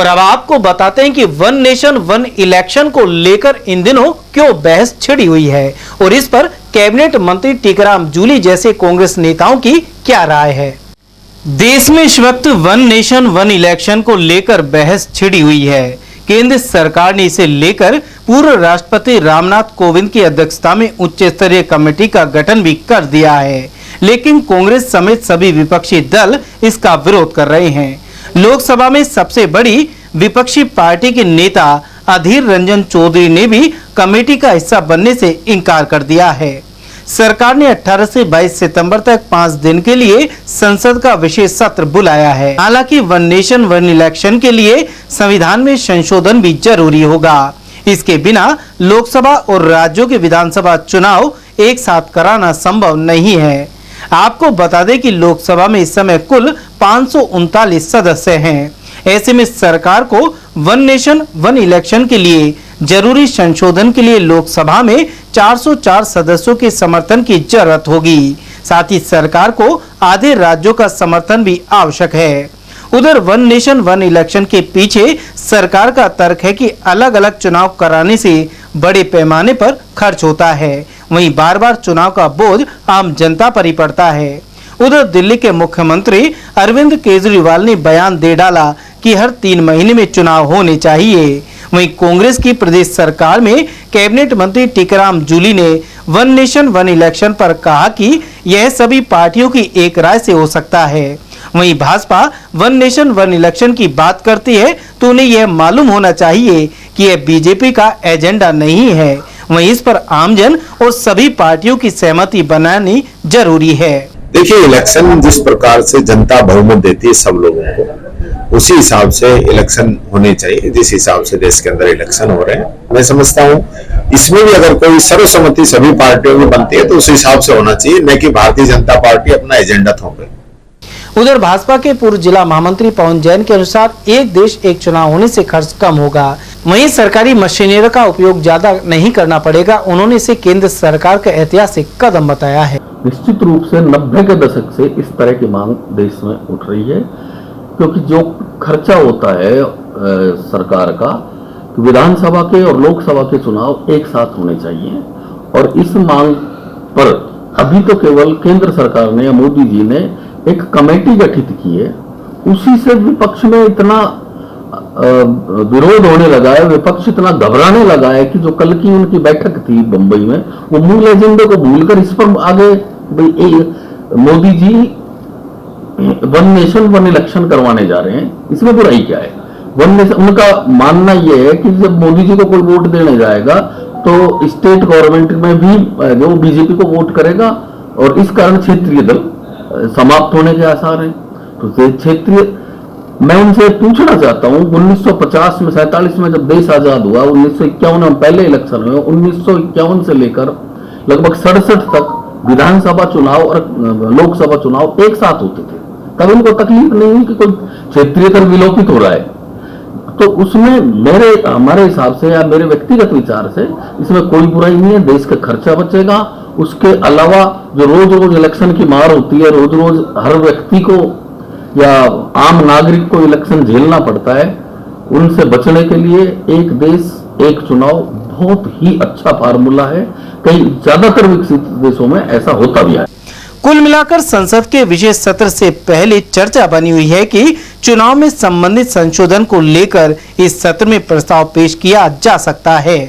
और अब आपको बताते हैं कि वन नेशन वन इलेक्शन को लेकर इन दिनों क्यों बहस छिड़ी हुई है और इस पर कैबिनेट मंत्री टीकाराम जूली जैसे कांग्रेस नेताओं की क्या राय है। देश में इस वक्त वन नेशन वन इलेक्शन को लेकर बहस छिड़ी हुई है। केंद्र सरकार ने इसे लेकर पूर्व राष्ट्रपति रामनाथ कोविंद की अध्यक्षता में उच्च स्तरीय कमेटी का गठन भी कर दिया है, लेकिन कांग्रेस समेत सभी विपक्षी दल इसका विरोध कर रहे हैं। लोकसभा में सबसे बड़ी विपक्षी पार्टी के नेता अधीर रंजन चौधरी ने भी कमेटी का हिस्सा बनने से इनकार कर दिया है। सरकार ने 18 से 22 सितंबर तक 5 दिन के लिए संसद का विशेष सत्र बुलाया है। हालांकि वन नेशन वन इलेक्शन के लिए संविधान में संशोधन भी जरूरी होगा। इसके बिना लोकसभा और राज्यों के विधानसभा चुनाव एक साथ कराना संभव नहीं है। आपको बता दें कि लोकसभा में इस समय कुल 539 सदस्य हैं। ऐसे में सरकार को वन नेशन वन इलेक्शन के लिए जरूरी संशोधन के लिए लोकसभा में 404 सदस्यों के समर्थन की जरूरत होगी। साथ ही सरकार को आधे राज्यों का समर्थन भी आवश्यक है। उधर वन नेशन वन इलेक्शन के पीछे सरकार का तर्क है कि अलग अलग चुनाव कराने से बड़े पैमाने पर खर्च होता है, वहीं बार बार चुनाव का बोझ आम जनता पर ही पड़ता है। उधर दिल्ली के मुख्यमंत्री अरविंद केजरीवाल ने बयान दे डाला कि हर 3 महीने में चुनाव होने चाहिए। वहीं कांग्रेस की प्रदेश सरकार में कैबिनेट मंत्री टीकाराम जूली ने वन नेशन वन इलेक्शन पर कहा कि यह सभी पार्टियों की एक राय से हो सकता है। वहीं Bhajpa one nation one election की बात करती है तो उन्हें यह मालूम होना चाहिए कि यह बीजेपी का एजेंडा नहीं है। वहीं इस पर आमजन और सभी पार्टियों की सहमति बनानी जरूरी है। देखिए, इलेक्शन जिस प्रकार से जनता बहुमत देती है सब लोगों को, उसी हिसाब से इलेक्शन होने चाहिए। जिस हिसाब से देश के अंदर इलेक्शन हो रहे हैं, मैं समझता हूँ इसमें भी अगर कोई सर्वसम्मति सभी पार्टियों में बनती है तो उस हिसाब से होना चाहिए, न कि भारतीय जनता पार्टी अपना एजेंडा थोपे। उधर भाजपा के पूर्व जिला महामंत्री पवन जैन के अनुसार एक देश एक चुनाव होने से खर्च कम होगा, वहीं सरकारी मशीनरी का उपयोग ज्यादा नहीं करना पड़ेगा। उन्होंने इसे केंद्र सरकार का ऐतिहासिक कदम बताया है। निश्चित रूप से 90 के दशक से इस तरह की मांग देश में उठ रही है, क्योंकि जो खर्चा होता है सरकार का, विधानसभा के और लोकसभा के चुनाव एक साथ होने चाहिए। और इस मांग पर अभी तो केवल केंद्र सरकार ने, मोदी जी ने एक कमेटी गठित की है, उसी से विपक्ष में इतना विरोध होने लगा है, विपक्ष इतना घबराने लगा है कि जो कल की उनकी बैठक थी बंबई में, वो मूल एजेंडे को भूलकर इस पर आगे Modi ji one nation one election करवाने जा रहे हैं। इसमें बुराई क्या है? वन नेशन, उनका मानना यह है कि जब मोदी जी को कोई वोट देने जाएगा तो स्टेट गवर्नमेंट में भी जो बीजेपी को वोट करेगा और इस कारण क्षेत्रीय दल समाप्त होने के आसार हैं। तो क्षेत्रीय, मैं उनसे पूछना चाहता हूं, 1950 में 47 में जब देश आजाद हुआ, 1951 में पहले इलेक्शन हुए, 1951 से लेकर लगभग 67 तक विधानसभा चुनाव और लोकसभा चुनाव एक साथ होते थे। तब इनको तकलीफ नहीं हुई कि कोई क्षेत्रीय दल विलोपित हो रहा है। तो उसमें हमारे हिसाब से या मेरे व्यक्तिगत विचार से इसमें कोई बुराई नहीं है। देश का खर्चा बचेगा। उसके अलावा जो रोज रोज इलेक्शन की मार होती है, रोज रोज हर व्यक्ति को या आम नागरिक को इलेक्शन झेलना पड़ता है, उनसे बचने के लिए एक देश एक चुनाव बहुत ही अच्छा फार्मूला है। कई ज्यादातर विकसित देशों में ऐसा होता भी है। कुल मिलाकर संसद के विशेष सत्र से पहले चर्चा बनी हुई है कि चुनाव में संबंधित संशोधन को लेकर इस सत्र में प्रस्ताव पेश किया जा सकता है।